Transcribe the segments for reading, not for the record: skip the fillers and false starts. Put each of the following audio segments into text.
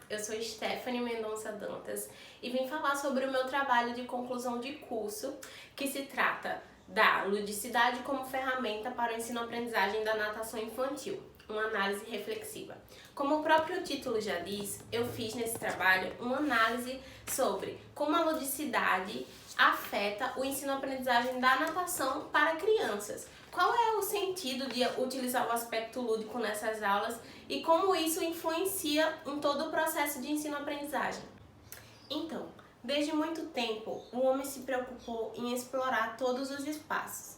eu sou Stephanie Mendonça Dantas e vim falar sobre o meu trabalho de conclusão de curso, que se trata da ludicidade como ferramenta para o ensino-aprendizagem da natação infantil, uma análise reflexiva. Como o próprio título já diz, eu fiz nesse trabalho uma análise sobre como a ludicidade afeta o ensino-aprendizagem da natação para crianças. Qual é o sentido de utilizar o aspecto lúdico nessas aulas e como isso influencia em todo o processo de ensino-aprendizagem? Então, desde muito tempo, o homem se preocupou em explorar todos os espaços.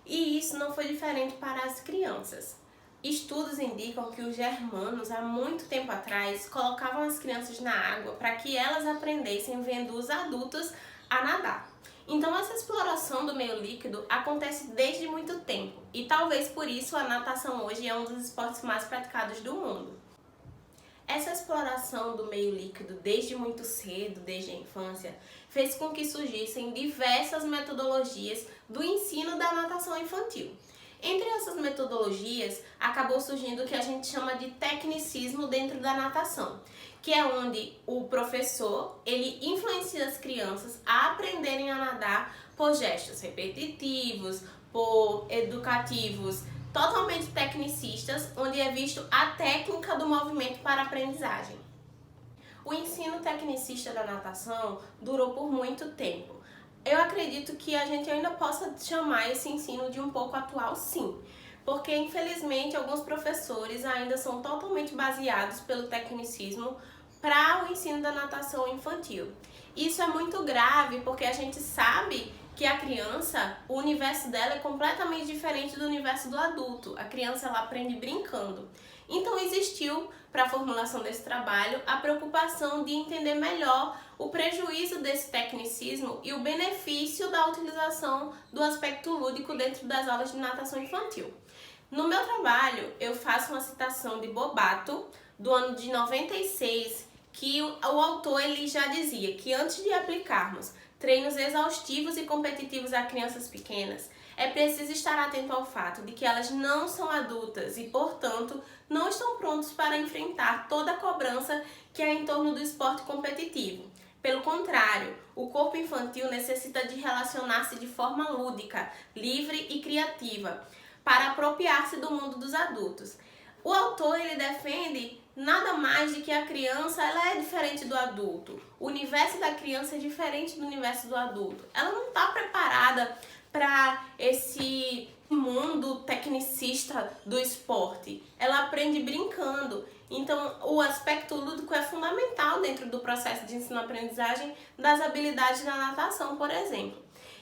E isso não foi diferente para as crianças. Estudos indicam que os germanos, há muito tempo atrás, colocavam as crianças na água para que elas aprendessem vendo os adultos a nadar. Então essa exploração do meio líquido acontece desde muito tempo e talvez por isso a natação hoje é um dos esportes mais praticados do mundo. Essa exploração do meio líquido desde muito cedo, desde a infância, fez com que surgissem diversas metodologias do ensino da natação infantil. Entre essas metodologias, acabou surgindo o que a gente chama de tecnicismo dentro da natação, que é onde o professor ele influencia as crianças a aprenderem a nadar por gestos repetitivos, por educativos totalmente tecnicistas, onde é visto a técnica do movimento para a aprendizagem. O ensino tecnicista da natação durou por muito tempo. Eu acredito que a gente ainda possa chamar esse ensino de um pouco atual, sim, porque infelizmente alguns professores ainda são totalmente baseados pelo tecnicismo para o ensino da natação infantil. Isso é muito grave porque a gente sabe que a criança, o universo dela é completamente diferente do universo do adulto. A criança ela aprende brincando. Então existiu, para a formulação desse trabalho, a preocupação de entender melhor o prejuízo desse tecnicismo e o benefício da utilização do aspecto lúdico dentro das aulas de natação infantil. No meu trabalho, eu faço uma citação de Bobato, do ano de 96, que o autor ele já dizia que antes de aplicarmos treinos exaustivos e competitivos a crianças pequenas, é preciso estar atento ao fato de que elas não são adultas e, portanto, não estão prontos para enfrentar toda a cobrança que há em torno do esporte competitivo. Pelo contrário, o corpo infantil necessita de relacionar-se de forma lúdica, livre e criativa, para apropriar-se do mundo dos adultos. O autor ele defende nada mais de que a criança ela é diferente do adulto. O universo da criança é diferente do universo do adulto. Ela não está preparada para esse mundo tecnicista do esporte. Ela aprende brincando. Então, o aspecto lúdico é fundamental dentro do processo de ensino-aprendizagem das habilidades da natação, por exemplo.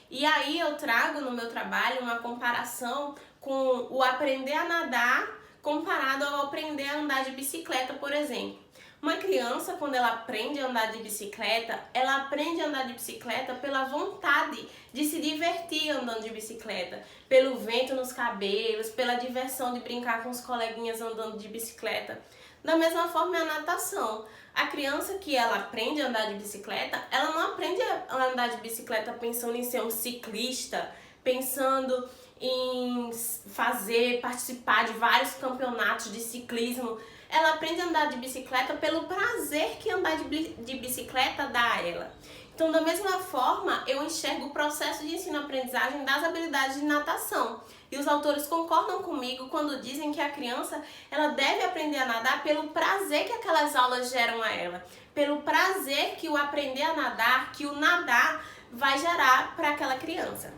E aí eu trago no meu trabalho uma comparação com o aprender a nadar comparado ao aprender a andar de bicicleta, por exemplo. Uma criança, quando ela aprende a andar de bicicleta, ela aprende a andar de bicicleta pela vontade de se divertir andando de bicicleta, pelo vento nos cabelos, pela diversão de brincar com os coleguinhas andando de bicicleta. Da mesma forma é a natação. A criança que ela aprende a andar de bicicleta, ela não aprende a andar de bicicleta pensando em ser um ciclista, pensando em participar de vários campeonatos de ciclismo. Ela aprende a andar de bicicleta pelo prazer que andar de bicicleta dá a ela. Então, da mesma forma, eu enxergo o processo de ensino-aprendizagem das habilidades de natação. E os autores concordam comigo quando dizem que a criança ela deve aprender a nadar pelo prazer que aquelas aulas geram a ela, pelo prazer que o aprender a nadar, que o nadar vai gerar para aquela criança.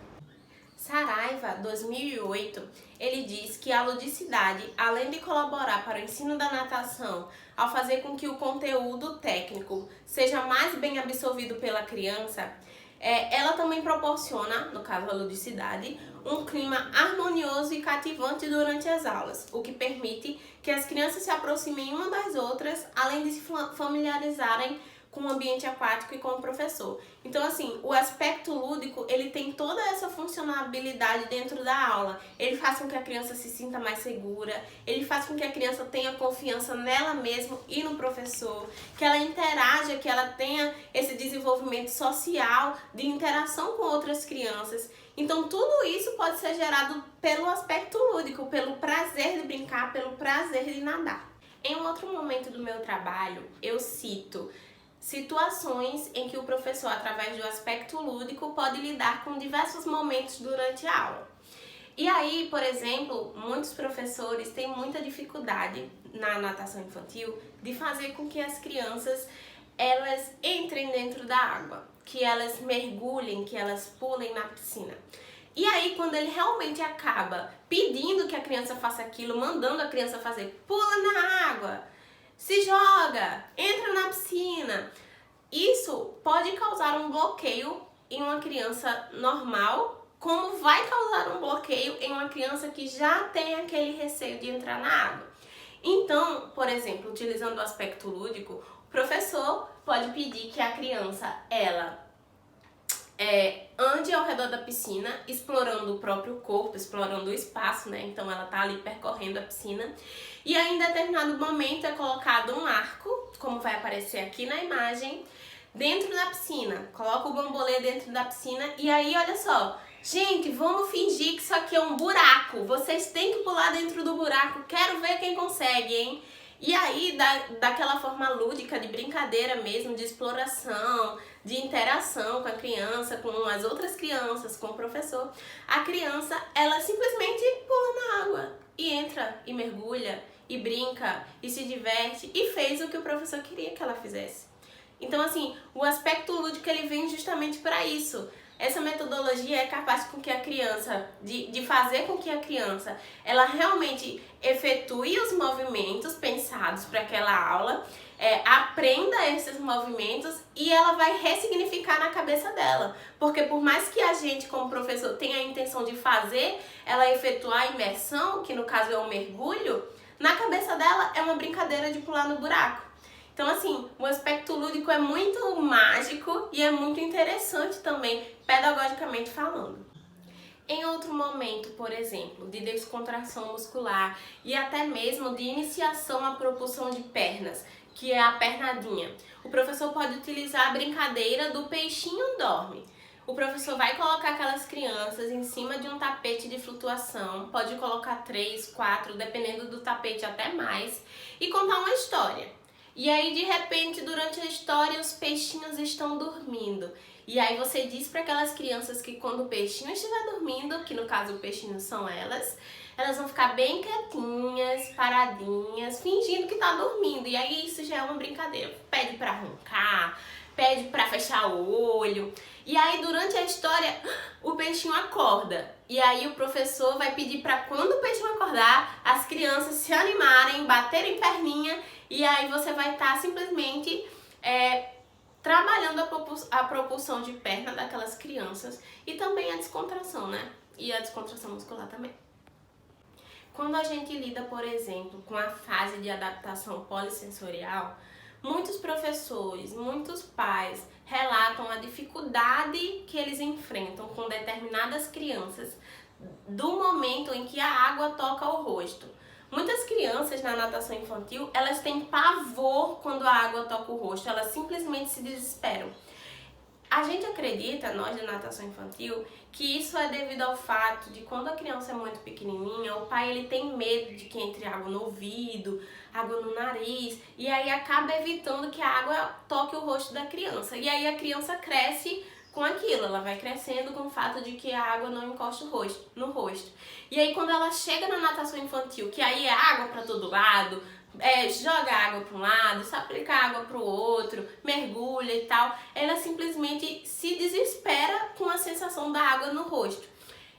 Saraiva, 2008, ele diz que a ludicidade, além de colaborar para o ensino da natação, ao fazer com que o conteúdo técnico seja mais bem absorvido pela criança, ela também proporciona, no caso a ludicidade, um clima harmonioso e cativante durante as aulas, o que permite que as crianças se aproximem uma das outras, além de se familiarizarem com o ambiente aquático e com o professor. Então, assim, o aspecto lúdico, ele tem toda essa funcionalidade dentro da aula. Ele faz com que a criança se sinta mais segura, ele faz com que a criança tenha confiança nela mesma e no professor, que ela interaja, que ela tenha esse desenvolvimento social de interação com outras crianças. Então, tudo isso pode ser gerado pelo aspecto lúdico, pelo prazer de brincar, pelo prazer de nadar. Em um outro momento do meu trabalho, eu cito situações em que o professor, através do aspecto lúdico, pode lidar com diversos momentos durante a aula. E aí, por exemplo, muitos professores têm muita dificuldade na natação infantil de fazer com que as crianças elas entrem dentro da água, que elas mergulhem, que elas pulem na piscina. E aí, quando ele realmente acaba pedindo que a criança faça aquilo, mandando a criança fazer, pula na água, se joga, entra na piscina, isso pode causar um bloqueio em uma criança normal, como vai causar um bloqueio em uma criança que já tem aquele receio de entrar na água. Então, por exemplo, utilizando o aspecto lúdico, o professor pode pedir que a criança, ande ao redor da piscina, explorando o próprio corpo, explorando o espaço, né? Então ela tá ali percorrendo a piscina. E aí, em determinado momento, é colocado um arco, como vai aparecer aqui na imagem, dentro da piscina. Coloca o bambolê dentro da piscina e aí, olha só, gente, vamos fingir que isso aqui é um buraco. Vocês têm que pular dentro do buraco. Quero ver quem consegue, hein? E aí, daquela forma lúdica, de brincadeira mesmo, de exploração, de interação com a criança, com as outras crianças, com o professor, a criança, ela simplesmente pula na água e entra e mergulha e brinca e se diverte e fez o que o professor queria que ela fizesse. Então, assim, o aspecto lúdico ele vem justamente para isso. Essa metodologia é capaz com que a criança, de fazer com que a criança, ela realmente efetue os movimentos pensados para aquela aula, aprenda esses movimentos e ela vai ressignificar na cabeça dela. Porque por mais que a gente, como professor, tenha a intenção de fazer ela efetuar a imersão, que no caso é o mergulho, na cabeça dela é uma brincadeira de pular no buraco. Então, assim, o aspecto lúdico é muito mágico e é muito interessante também, pedagogicamente falando. Em outro momento, por exemplo, de descontração muscular e até mesmo de iniciação à propulsão de pernas, que é a pernadinha, o professor pode utilizar a brincadeira do peixinho dorme. O professor vai colocar aquelas crianças em cima de um tapete de flutuação, pode colocar 3, 4, dependendo do tapete até mais, e contar uma história. E aí, de repente, durante a história, os peixinhos estão dormindo. E aí você diz para aquelas crianças que quando o peixinho estiver dormindo, que no caso o peixinho são elas vão ficar bem quietinhas, paradinhas, fingindo que tá dormindo. E aí isso já é uma brincadeira. Pede para roncar, pede para fechar o olho. E aí durante a história, o peixinho acorda. E aí o professor vai pedir para quando o peixinho acordar, as crianças se animarem, baterem perninha. E aí você vai estar simplesmente trabalhando a propulsão de perna daquelas crianças e também a descontração, né? E a descontração muscular também. Quando a gente lida, por exemplo, com a fase de adaptação polissensorial, muitos professores, muitos pais relatam a dificuldade que eles enfrentam com determinadas crianças do momento em que a água toca o rosto. Muitas crianças na natação infantil, elas têm pavor quando a água toca o rosto, elas simplesmente se desesperam. A gente acredita, nós da natação infantil, que isso é devido ao fato de quando a criança é muito pequenininha, o pai ele tem medo de que entre água no ouvido, água no nariz, e aí acaba evitando que a água toque o rosto da criança. E aí a criança cresce com aquilo, ela vai crescendo com o fato de que a água não encosta no rosto. E aí quando ela chega na natação infantil, que aí é água para todo lado, joga água para um lado, se aplica água para o outro, mergulha e tal, ela simplesmente se desespera com a sensação da água no rosto.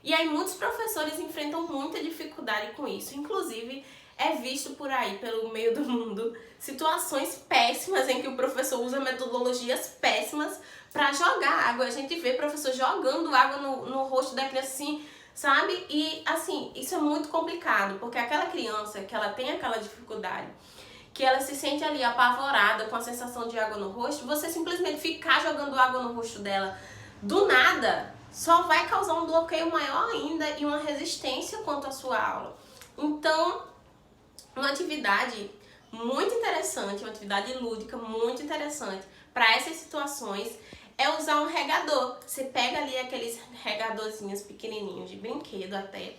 E aí muitos professores enfrentam muita dificuldade com isso, inclusive é visto por aí, pelo meio do mundo, situações péssimas em que o professor usa metodologias péssimas para jogar água. A gente vê professor jogando água no rosto da criança assim, sabe? E assim, isso é muito complicado, porque aquela criança que ela tem aquela dificuldade, que ela se sente ali apavorada com a sensação de água no rosto, você simplesmente ficar jogando água no rosto dela do nada, só vai causar um bloqueio maior ainda e uma resistência quanto à sua aula. Então, uma atividade muito interessante, uma atividade lúdica muito interessante para essas situações é usar um regador. Você pega ali aqueles regadorzinhos pequenininhos de brinquedo até,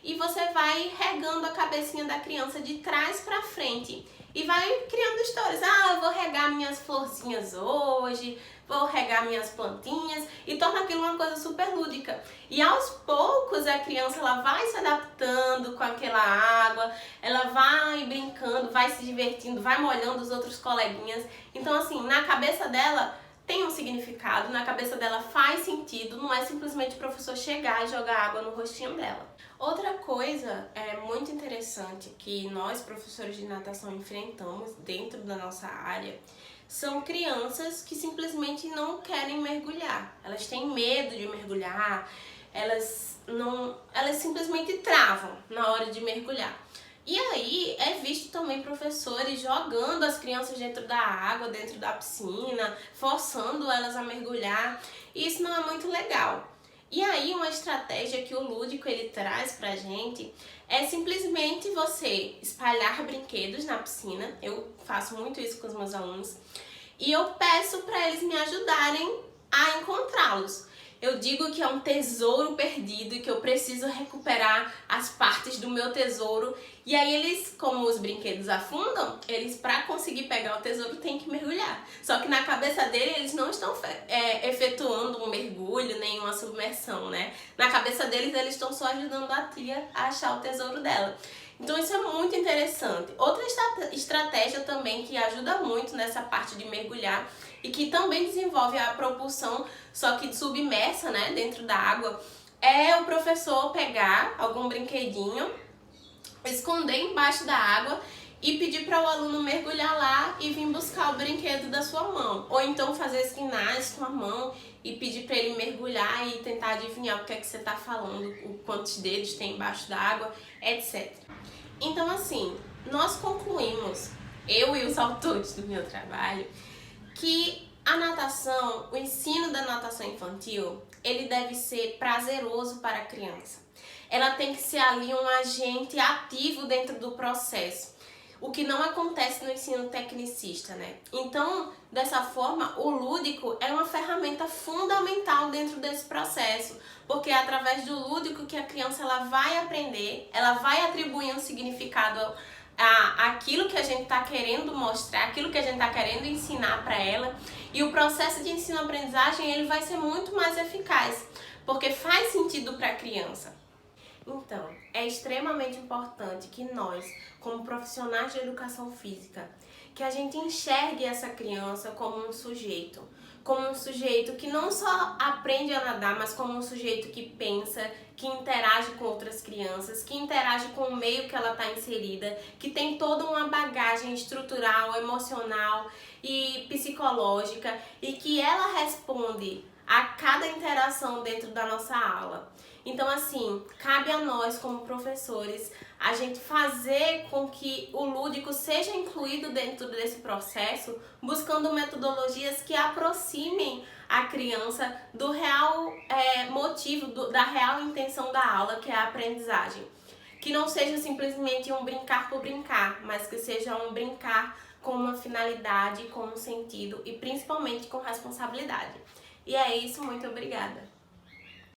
e você vai regando a cabecinha da criança de trás para frente. e vai criando histórias. Ah, eu vou regar minhas florzinhas hoje, vou regar minhas plantinhas, e torna aquilo uma coisa super lúdica. E aos poucos a criança ela vai se adaptando com aquela água, ela vai brincando, vai se divertindo, vai molhando os outros coleguinhas. Então assim, na cabeça dela tem um significado, na cabeça dela faz sentido, não é simplesmente o professor chegar e jogar água no rostinho dela. Outra coisa muito interessante que nós, professores de natação, enfrentamos dentro da nossa área são crianças que simplesmente não querem mergulhar. Elas têm medo de mergulhar, elas simplesmente travam na hora de mergulhar. E aí é visto também professores jogando as crianças dentro da água, dentro da piscina, forçando elas a mergulhar, e isso não é muito legal. E aí uma estratégia que o lúdico ele traz pra gente é simplesmente você espalhar brinquedos na piscina. Eu faço muito isso com os meus alunos e eu peço para eles me ajudarem a encontrá-los. Eu digo que é um tesouro perdido e que eu preciso recuperar as partes do meu tesouro. E aí eles, como os brinquedos afundam, eles para conseguir pegar o tesouro têm que mergulhar. Só que na cabeça dele eles não estão efetuando um mergulho, nem uma submersão, né? Na cabeça deles eles estão só ajudando a tia a achar o tesouro dela. Então isso é muito interessante. Outra estratégia também que ajuda muito nessa parte de mergulhar e que também desenvolve a propulsão, só que submersa, né, dentro da água, é o professor pegar algum brinquedinho, esconder embaixo da água e pedir para o aluno mergulhar lá e vir buscar o brinquedo da sua mão. Ou então fazer sinais com a mão e pedir para ele mergulhar e tentar adivinhar o que é que você está falando, quantos dedos tem embaixo da água, etc. Então assim, nós concluímos, eu e os autores do meu trabalho, que a natação, o ensino da natação infantil, ele deve ser prazeroso para a criança. Ela tem que ser ali um agente ativo dentro do processo, o que não acontece no ensino tecnicista, né? Então, dessa forma, o lúdico é uma ferramenta fundamental dentro desse processo, porque é através do lúdico que a criança ela vai aprender, ela vai atribuir um significado aquilo que a gente está querendo mostrar, aquilo que a gente está querendo ensinar para ela, e o processo de ensino-aprendizagem ele vai ser muito mais eficaz, porque faz sentido para a criança. Então, é extremamente importante que nós, como profissionais de educação física, que a gente enxergue essa criança como um sujeito que não só aprende a nadar, mas como um sujeito que pensa, que interage com outras crianças, que interage com o meio que ela está inserida, que tem toda uma bagagem estrutural, emocional e psicológica e que ela responde a cada interação dentro da nossa aula. Então assim, cabe a nós como professores a gente fazer com que o lúdico seja incluído dentro desse processo, buscando metodologias que aproximem a criança do real motivo, da real intenção da aula, que é a aprendizagem. Que não seja simplesmente um brincar por brincar, mas que seja um brincar com uma finalidade, com um sentido e principalmente com responsabilidade. E é isso, muito obrigada!